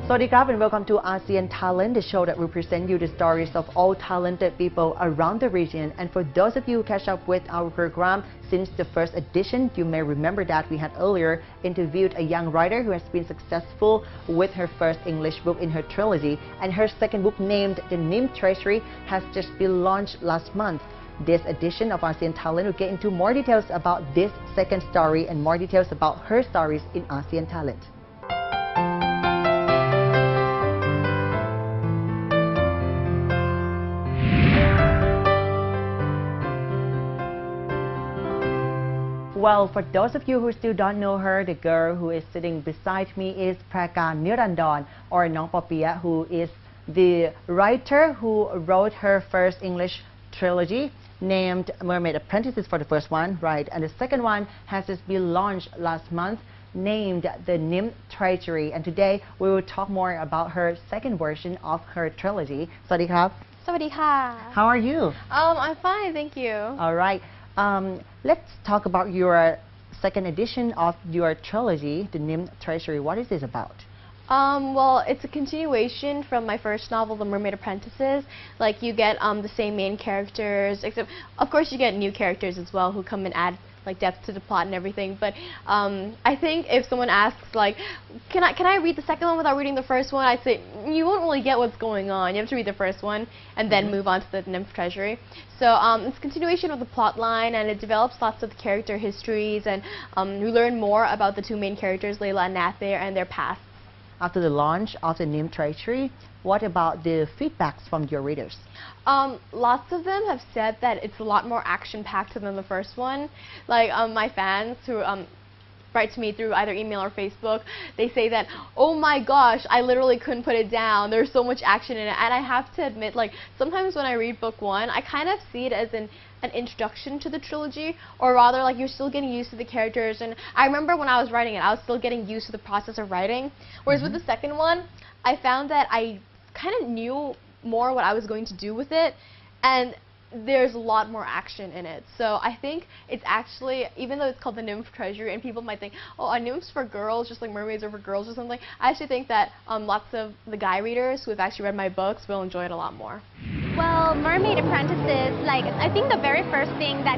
Sawadee and welcome to ASEAN Talent, the show that will present you the stories of all talented people around the region. And for those of you who catch up with our program since the first edition, you may remember that we had earlier interviewed a young writer who has been successful with her first English book in her trilogy, and her second book, named The Nymph Treasury, has just been launched last month. This edition of ASEAN Talent will get into more details about this second story and more details about her stories in ASEAN Talent. Well, for those of you who still don't know her, the girl who is sitting beside me is Praka Nirandon, or Nong Popia, who is the writer who wrote her first English trilogy named Mermaid Apprentices for the first one, right? And the second one has just been launched last month, named The Nymph Treasury. And today we will talk more about her second version of her trilogy. Sawadee krab. Sawadee ka. How are you? I'm fine, thank you. All right. Let's talk about your second edition of your trilogy, The Nymph Treasury. What is this about? Well, it's a continuation from my first novel, The Mermaid Apprentices. Like, you get the same main characters, except, of course, you get new characters as well who come and add like depth to the plot and everything. But I think if someone asks, like, can I read the second one without reading the first one, I'd say you won't really get what's going on. You have to read the first one and then move on to the Nymph Treasury. So it's a continuation of the plot line, and it develops lots of character histories, and we learn more about the two main characters, Layla and Nathair, and their past. After the launch of the Nymph Treasury, what about the feedbacks from your readers? Lots of them have said that it's a lot more action-packed than the first one. Like my fans who write to me through either email or Facebook, they say that, oh my gosh, I literally couldn't put it down. There's so much action in it. And I have to admit, like, sometimes when I read book one, I kind of see it as an introduction to the trilogy, or rather, like, you're still getting used to the characters. And I remember when I was writing it, I was still getting used to the process of writing. Whereas with the second one, I found that I kind of knew more what I was going to do with it, and there's a lot more action in it. So I think it's actually, even though it's called The Nymph Treasury, and people might think, oh, are nymphs for girls, just like mermaids are for girls or something, I actually think that lots of the guy readers who have actually read my books will enjoy it a lot more. Well, Mermaid Apprentices, like, I think the very first thing that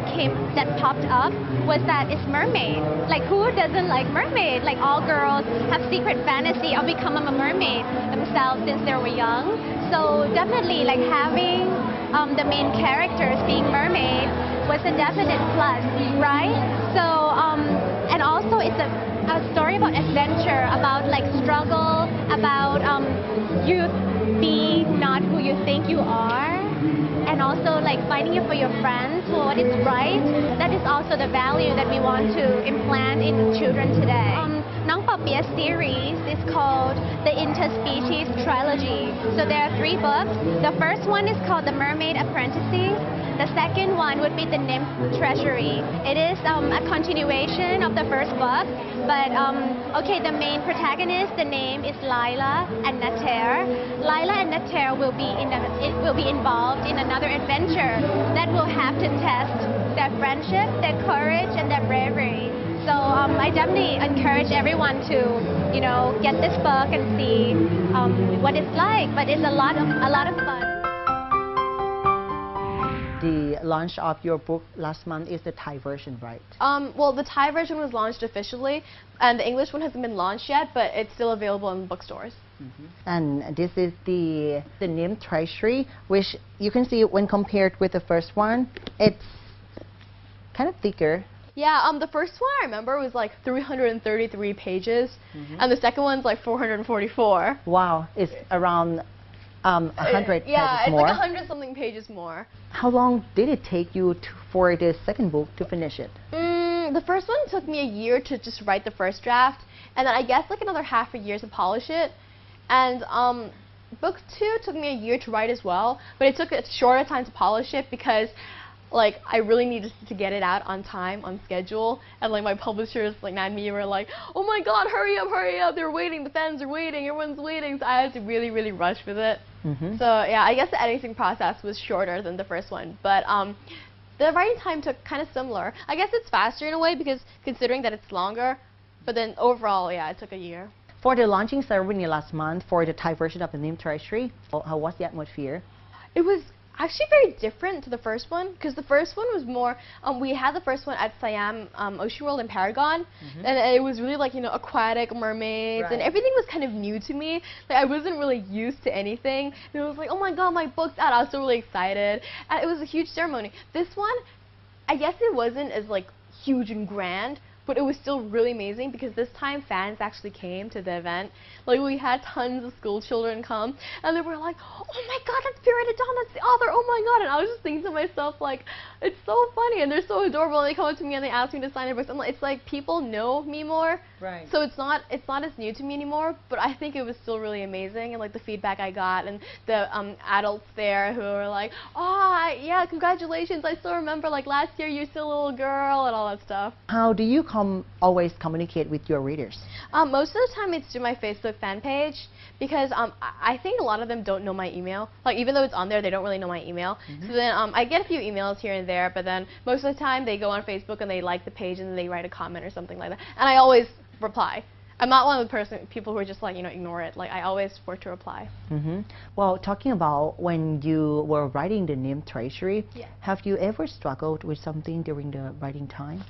popped up was that it's mermaid. Like, who doesn't like mermaid? Like, all girls have secret fantasy of becoming a mermaid themselves since they were young. So definitely, like, having the main characters being mermaids was a definite plus, right? So, and also it's a story about adventure, about like struggle, about you being not who you think you are, and also like fighting for your friends for what is right. That is also the value that we want to implant in children today. Nong Popia's series is called the Interspecies Trilogy. So there are 3 books. The first one is called The Mermaid Apprentices. The second one would be The Nymph Treasury. It is a continuation of the first book, but okay, the main protagonist, the name is Layla and Nathair. Layla and Nathair will be involved in another adventure that will have to test their friendship, their courage, and their bravery. So I definitely encourage everyone to, you know, get this book and see what it's like. But it's a lot of fun. The launch of your book last month is the Thai version, right? Well, the Thai version was launched officially, and the English one hasn't been launched yet, but it's still available in bookstores. And this is the Nymph Treasury, which you can see when compared with the first one, it's kind of thicker. Yeah, the first one I remember was like 333 pages, and the second one's like 444. Wow, it's around 100 yeah, pages it's more. like 100-something pages more. How long did it take you for the second book to finish it? The first one took me a year to just write the first draft, and then I guess like another half a year to polish it. And book 2 took me a year to write as well, but it took a shorter time to polish it because, like, I really needed to get it out on time, on schedule, and like my publishers, like, and me were like, oh my god, hurry up, they're waiting, the fans are waiting, everyone's waiting, so I had to really rush with it. So yeah, I guess the editing process was shorter than the first one, but the writing time took kind of similar. I guess it's faster in a way because considering that it's longer, but then overall, yeah, it took a year. For the launching ceremony last month for the Thai version of the Nim Treasury, how was the atmosphere? It was actually very different to the first one, because the first one was more, we had the first one at Siam Ocean World in Paragon, and it was really like, you know, aquatic mermaids, and everything was kind of new to me. Like, I wasn't really used to anything, and it was like, oh my god, my book's out. I was so really excited, and it was a huge ceremony. This one, I guess it wasn't as like huge and grand, but it was still really amazing because this time fans actually came to the event. Like, we had tons of school children come, and they were like, oh my god, that's Pierre Don, that's the author, oh my god. And I was just thinking to myself, like, it's so funny, and they're so adorable, and they come up to me and they ask me to sign their books. It's like people know me more, so it's not as new to me anymore, but I think it was still really amazing, and like the feedback I got, and the adults there who were like, oh yeah, congratulations, I still remember like last year you were still a little girl, and all that stuff. How do you always communicate with your readers? Most of the time it's through my Facebook fan page, because I think a lot of them don't know my email. Like, even though it's on there, they don't really know my email. So then I get a few emails here and there, but then most of the time they go on Facebook and they like the page and then they write a comment or something like that. And I always reply. I'm not one of the people who are just like, you know, ignore it. Like, I always work to reply. Well, talking about when you were writing the Nim Treasury, have you ever struggled with something during the writing time?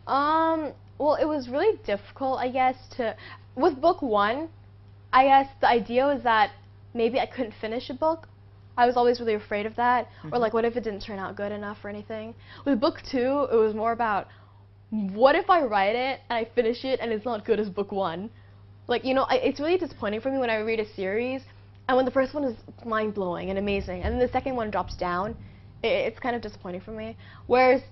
Well, it was really difficult, I guess, with book one, I guess the idea was that maybe I couldn't finish a book. I was always really afraid of that, or like, what if it didn't turn out good enough or anything. With book two, it was more about, what if I write it and I finish it and it's not good as book one? Like, you know, it's really disappointing for me when I read a series, and when the first one is mind-blowing and amazing, and then the second one drops down, it's kind of disappointing for me. Whereas,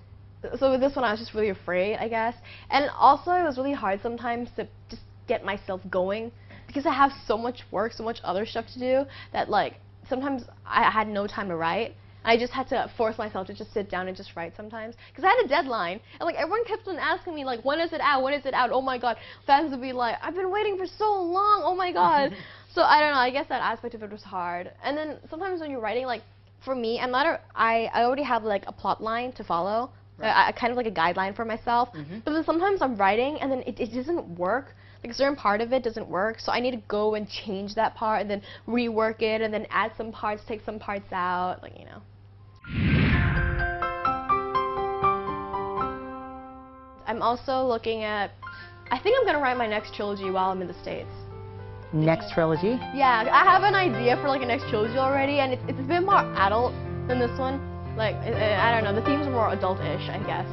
so with this one, I was just really afraid, I guess. And also, it was really hard sometimes to just get myself going, because I have so much work, so much other stuff to do, that like, sometimes I had no time to write. I just had to force myself to just sit down and just write sometimes, because I had a deadline, and like, everyone kept on asking me like, when is it out, when is it out, oh my god. Fans would be like, I've been waiting for so long, oh my god. So I don't know, I guess that aspect of it was hard. And then sometimes when you're writing, like, for me, I already have like a plot line to follow. I kind of like a guideline for myself, but then sometimes I'm writing and then it doesn't work. Like, a certain part of it doesn't work, so I need to go and change that part and then rework it and then add some parts, take some parts out, like, you know. I'm also looking at, I think I'm going to write my next trilogy while I'm in the States. Next trilogy? Yeah, I have an idea for like a next trilogy already, and it's a bit more adult than this one. Like, I don't know, the themes are more adult-ish, I guess.